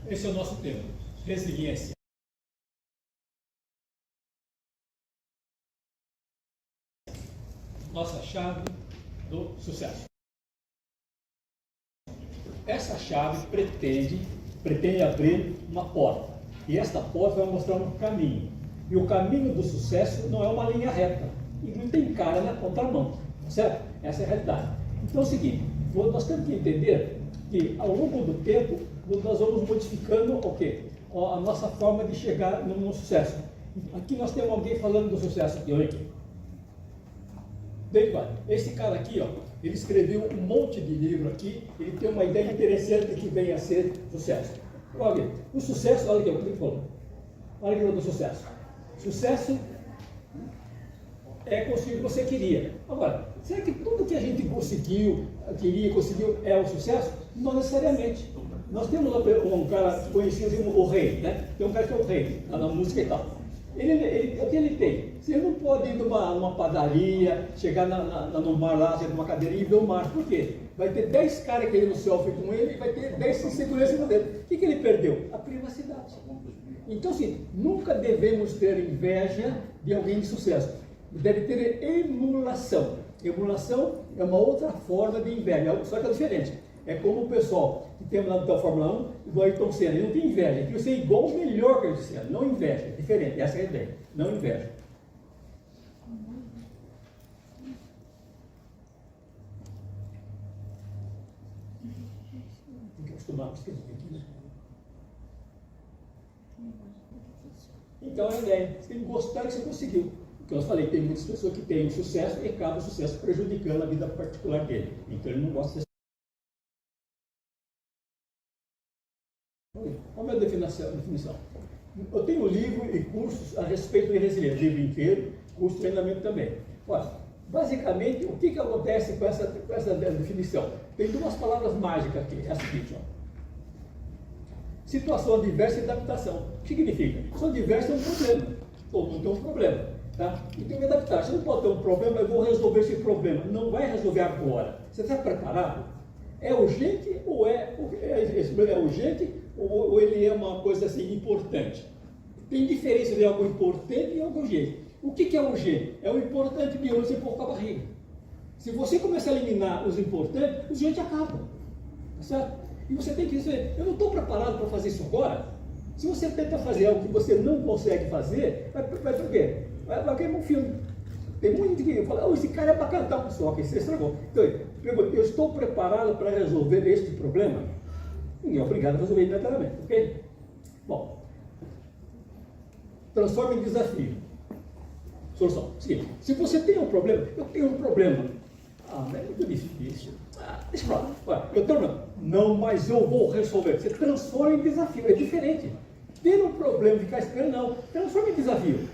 Esse é o nosso tema, resiliência. Nossa chave do sucesso. Essa chave pretende abrir uma porta. E esta porta vai mostrar um caminho. E o caminho do sucesso não é uma linha reta. E não tem cara na contramão. Certo? Essa é a realidade. Então é o seguinte, nós temos que entender que ao longo do tempo nós vamos modificando o quê? A nossa forma de chegar no sucesso. Aqui nós temos alguém falando do sucesso aqui, olha aqui. Esse cara aqui, ó, ele escreveu um monte de livro aqui, ele tem uma ideia interessante que vem a ser sucesso. Olha, o sucesso, olha aqui, o que ele falou. Olha aqui do sucesso. Sucesso é conseguir o que você queria. Agora, será que tudo que a gente conseguiu é o sucesso? Não necessariamente. Nós temos um cara conhecido como o rei, né? Tem um cara que é o rei, na música e tal. O que ele tem? Você não pode ir numa padaria, chegar no mar lá, numa cadeira e ver o mar. Por quê? Vai ter 10 caras querendo selfie com ele e vai ter 10 seguranças com ele. O que ele perdeu? A privacidade. Então, assim, nunca devemos ter inveja de alguém de sucesso. Deve ter emulação. Emulação é uma outra forma de inveja, só que é diferente. É como o pessoal que tem lá da Fórmula 1, do Ayrton Senna, ele não tem inveja, ele quer ser igual ou melhor que o Ayrton Senna, não inveja, é diferente, essa é a ideia, não inveja. Tem que acostumar com escrever aqui, né? Então é a ideia, você tem que gostar que você conseguiu. Porque eu falei, tem muitas pessoas que têm sucesso e acaba o sucesso prejudicando a vida particular dele. Então ele não gosta de. Qual é a definição? Eu tenho livro e cursos a respeito de resiliência, livro inteiro, curso de treinamento também. Olha, basicamente, o que acontece com essa definição? Tem duas palavras mágicas aqui, é a seguinte, ó. Situação adversa e adaptação. O que significa? Situação adversa é um problema. Todo mundo tem um problema. Tá? E tem que adaptar. Você não pode ter um problema, eu vou resolver esse problema. Não vai resolver agora. Você está preparado? É urgente ou é urgente ou ele é uma coisa assim importante? Tem diferença de algo importante e algo urgente. O que é urgente? É o importante de hoje você pôr com a barriga. Se você começar a eliminar os importantes, os urgentes acabam. Tá certo? E você tem que dizer, eu não estou preparado para fazer isso agora. Se você tenta fazer algo que você não consegue fazer, vai por quê? Vai queimar um filme. Tem muita gente que fala, esse cara é para cantar, só que você estragou. Então, eu estou preparado para resolver este problema? Ninguém é obrigado a resolver imediatamente, ok? Bom, transforma em desafio. Solução. Seguinte, se você tem um problema, eu tenho um problema. Mas é muito difícil. Deixa eu falar. Eu tenho um problema. Não, mas eu vou resolver. Você transforma em desafio, é diferente. Ter um problema e ficar esperando, não. Transforma em desafio.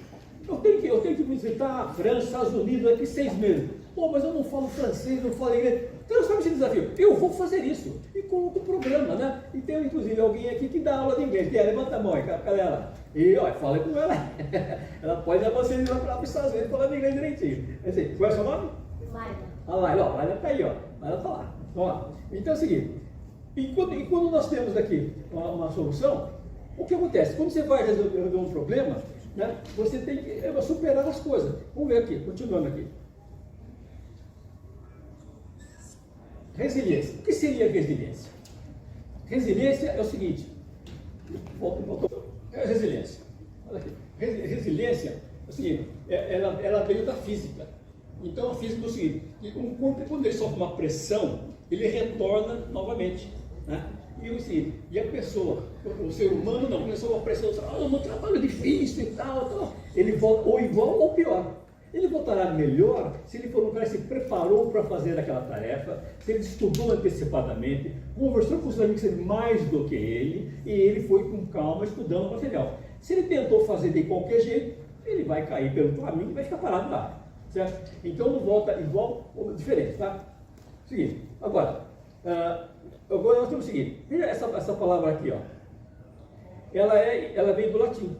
Eu tenho que visitar a França, Estados Unidos daqui 6 meses. Pô, mas eu não falo francês, não falo inglês. Transforma esse desafio. Eu vou fazer isso. E coloco o programa, né? E tem, inclusive, alguém aqui que dá aula de inglês. Levanta a mão aí, cadê ela? E, olha, fala com ela. Ela pode levar vocês lá para os Estados Unidos falando inglês direitinho. Assim, qual é o seu nome? Laila. A Laila, ó. Laila está aí, ó. Laila está lá. Vamos lá. Então é o seguinte. E quando nós temos aqui uma solução, o que acontece? Quando você vai resolver um problema, né, você tem que superar as coisas. Vamos ver aqui, continuando aqui. Resiliência. O que seria resiliência? Resiliência é o seguinte. Resiliência. Olha aqui. Resiliência é o seguinte. Ela veio da física. Então a física é o seguinte. Um corpo, quando ele sofre uma pressão, ele retorna novamente. Né? E a pessoa, o ser humano não, começou a pressão, um trabalho difícil e tal, ele volta ou igual ou pior. Ele voltará melhor se ele for um cara que se preparou para fazer aquela tarefa, se ele estudou antecipadamente, conversou com os amigos mais do que ele, e ele foi com calma estudando o material. Se ele tentou fazer de qualquer jeito, ele vai cair pelo caminho e vai ficar parado lá. Certo? Então não volta igual ou diferente, tá? Seguinte, agora nós temos o seguinte, veja essa palavra aqui, ó. Ela vem do latim.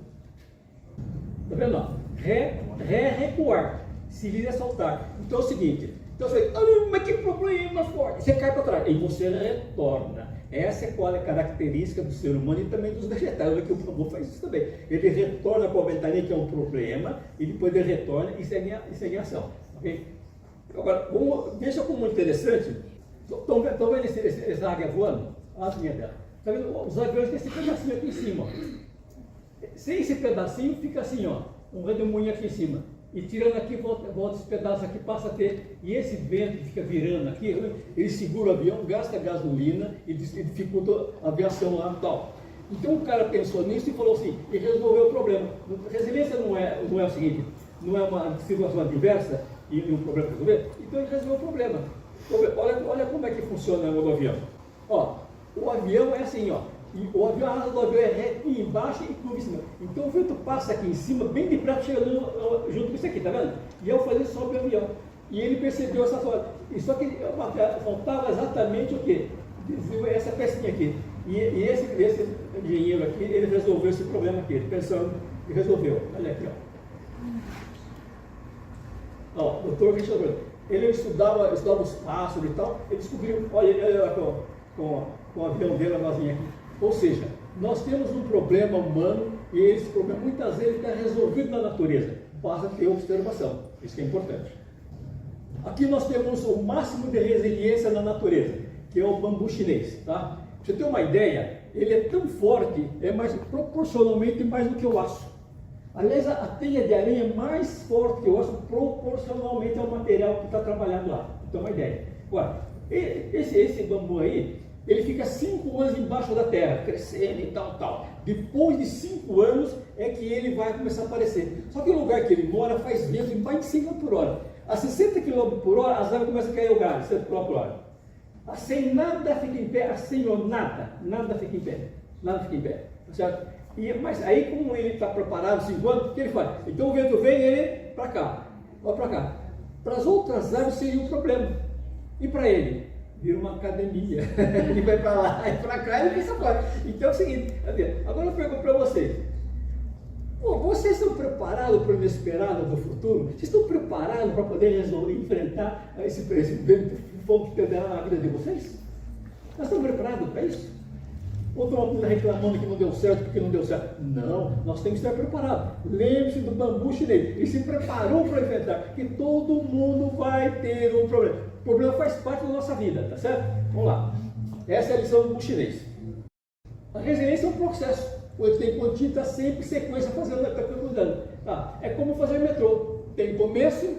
Tá vendo? Recuar. Se vira saltar. Então é o seguinte, então você, mas que problema forte. Você cai para trás e você retorna. Essa é qual é a característica do ser humano e também dos vegetais. Olha que o bambu faz isso também. Ele retorna com a ventania, que é um problema, e depois ele retorna e segue em ação. Okay? Agora, veja como interessante. Estão vendo essa águia voando? Olha a linha dela. Está vendo? Os aviões têm esse pedacinho aqui em cima. Sem esse pedacinho, fica assim, ó, um redemoinho aqui em cima. E tirando aqui, volta esse pedaço aqui, passa a ter. E esse vento que fica virando aqui, ele segura o avião, gasta gasolina e dificulta a aviação lá e tal. Então o cara pensou nisso e falou assim, e resolveu o problema. Resiliência não é o seguinte, não é uma situação adversa e um problema para resolver, então ele resolveu o problema. Olha como é que funciona o avião. Ó, o avião é assim, ó. E a asa do avião é reta embaixo e curva em cima. Então o vento passa aqui em cima, bem de prato, chegando junto com isso aqui, tá vendo? E ao fazer sobe o avião. E ele percebeu essa forma. E só que faltava exatamente o quê? Essa pecinha aqui. E esse engenheiro aqui, ele resolveu esse problema aqui. Ele pensando e resolveu. Olha aqui, ó. Ó, o doutor Richard, ele estudava os pássaros e tal, ele descobriu, olha ele com o avião dele, a nozinha aqui. Ou seja, nós temos um problema humano e esse problema muitas vezes está resolvido na natureza. Basta ter observação, isso que é importante. Aqui nós temos o máximo de resiliência na natureza, que é o bambu chinês. Tá? Pra você ter uma ideia, ele é tão forte, é proporcionalmente mais do que o aço. Aliás, a teia de aranha é mais forte que o aço proporcionalmente ao material que está trabalhado lá. Pra ter uma ideia. Agora, esse bambu aí, ele fica 5 anos embaixo da terra, crescendo e tal. Depois de 5 anos é que ele vai começar a aparecer. Só que o lugar que ele mora faz vento em mais de 5 km por hora. A 60 km por hora, as árvores começam a cair o galho, 60 km por hora. A 100 nada fica em pé, a 100 ou nada fica em pé. Nada fica em pé, certo? Mas aí como ele está preparado, 5 anos, o que ele faz? Então o vento vem, ele para cá, vai para cá. Para as outras árvores seria um problema. E para ele? Vira uma academia. Ele vai para lá e para cá e pensa fora. Então é o seguinte, agora eu pergunto para vocês. Vocês estão preparados para o inesperado do futuro? Vocês estão preparados para poder enfrentar esse vento fogo que terá na vida de vocês? Nós estamos preparados para isso? Ou estão reclamando que não deu certo porque não deu certo? Não, nós temos que estar preparados. Lembre-se do bambu chinês. Ele se preparou para enfrentar, que todo mundo vai ter um problema. O problema faz parte da nossa vida, tá certo? Vamos lá. Essa é a lição do bambu chinês. A resiliência é um processo. Você tem que estar sempre em sequência fazendo, está cuidando. Tá? É como fazer metrô. Tem começo,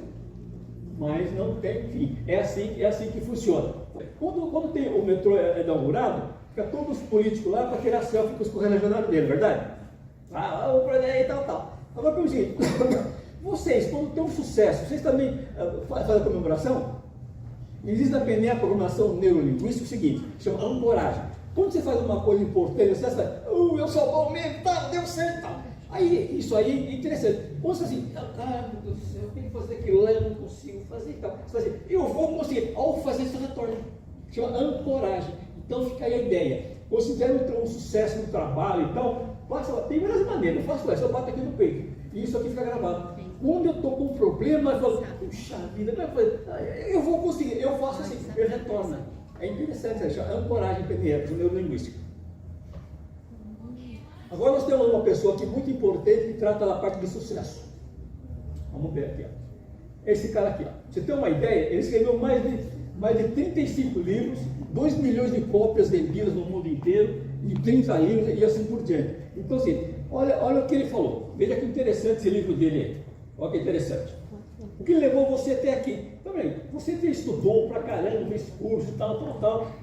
mas não tem fim. É assim que funciona. Quando o metrô é inaugurado, fica todos os políticos lá para tirar selfie com os correligionários dele, verdade? Vamos para aí e tal. Agora, pelo seguinte, vocês, quando tem um sucesso, vocês também fazem a comemoração? Existe também a programação neurolinguística o seguinte, chama ancoragem. Quando você faz uma coisa importante, você fala, eu sou bom mesmo, tá, deu certo, tal. Aí, isso aí é interessante. Quando você assim, meu Deus do céu, eu tenho que fazer aquilo lá, eu não consigo fazer e tal. Você fala assim, eu vou conseguir. Ao fazer isso, retorna. Chama ancoragem. Então fica aí a ideia. Considera um sucesso no trabalho e tal, tem várias maneiras. Eu faço essa, eu bato aqui no peito. E isso aqui fica gravado. Quando eu estou com um problema, eu falo, puxa vida, eu vou conseguir. Eu faço assim, eu retorno. É interessante, é ancoragem PNL, neurolinguística. Agora nós temos uma pessoa aqui muito importante que trata da parte do sucesso. Vamos ver aqui, ó. Esse cara aqui, ó. Você tem uma ideia? Ele escreveu mais de 35 livros, 2 milhões de cópias vendidas no mundo inteiro, e 30 livros e assim por diante. Então, assim, olha o que ele falou. Veja que interessante esse livro dele aí. Olha que interessante. O que levou você até aqui? Também, você estudou pra caramba, fez curso, tal,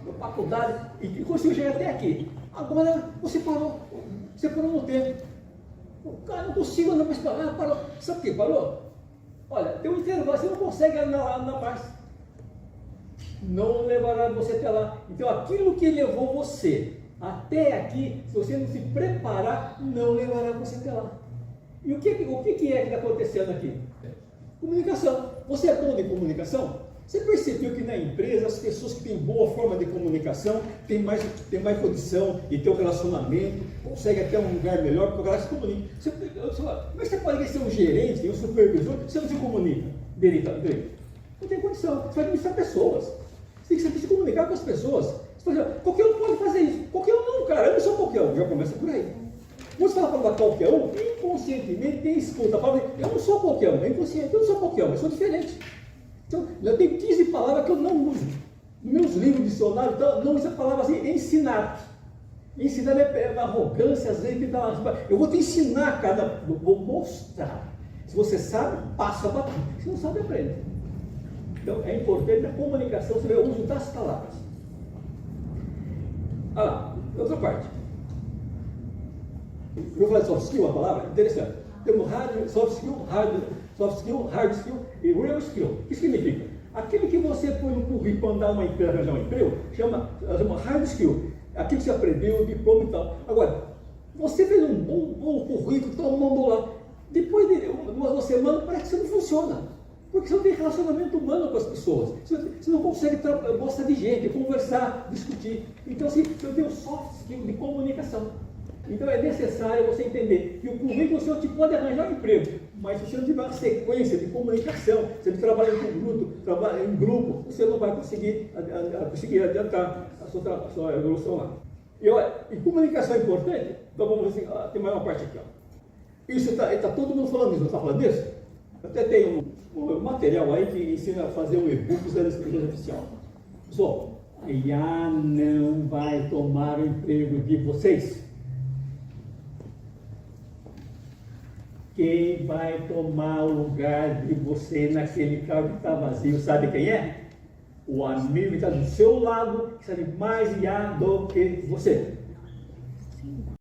na faculdade, e conseguiu chegar até aqui. Agora você parou no tempo. O cara não consigo andar mais parar, parou. Sabe por que parou? Olha, tem um intervalo, você não consegue andar mais. Não levará você até lá. Então aquilo que levou você até aqui, se você não se preparar, não levará você até lá. E o que é que está acontecendo aqui? Comunicação. Você é bom de comunicação? Você percebeu que na empresa as pessoas que têm boa forma de comunicação têm mais condição de ter um relacionamento, conseguem até um lugar melhor, porque o cara se comunica. Mas você pode ser um gerente, um supervisor, você não se comunica direito. Não tem condição. Você vai administrar pessoas. Você tem que saber se comunicar com as pessoas. Você Por exemplo, qualquer um pode fazer isso. Qualquer um não, cara. Eu não sou qualquer um. Já começa por aí. Quando você fala a palavra qualquer um, inconscientemente tem escuta. A palavra, eu não sou qualquer um. É inconsciente. Eu não sou qualquer um. Eu sou diferente. Então, já tem 15 palavras que eu não uso. Nos meus livros de dicionário, então, não uso a palavra assim, ensinar. Ensinar é uma arrogância, às vezes, que dá uma... Eu vou te ensinar cada... Vou mostrar. Se você sabe, passa a bater. Se não sabe, aprende. Então, é importante a comunicação, você vê o uso das palavras. Olha lá, outra parte. Eu vou falar de soft skill, a palavra, interessante. Temos soft skill, hard skill e real skill. O que significa? Aquilo que você põe no currículo para andar uma empresa, arranjar um emprego, chama hard skill. Aquilo que você aprendeu, o diploma e tal. Agora, você fez um bom currículo, todo mundo mandou lá. Depois de uma semana, parece que você não funciona. Porque você não tem relacionamento humano com as pessoas. Você não consegue gostar de gente, conversar, discutir. Então, assim, você tem o soft skill de comunicação. Então, é necessário você entender que o currículo seu te pode arranjar um emprego, mas se você não tiver uma sequência de comunicação, se você trabalha em grupo, você não vai conseguir adiantar a sua evolução lá. E comunicação é importante? Então, vamos ver assim, tem mais uma parte aqui. Ó. Isso está todo mundo falando isso, não está falando disso? Até tem um material aí que ensina a fazer um e-book usando inteligência artificial. Pessoal, a IA não vai tomar o emprego de vocês. Quem vai tomar o lugar de você naquele carro que está vazio, sabe quem é? O amigo que está do seu lado, que sabe mais IA do que você.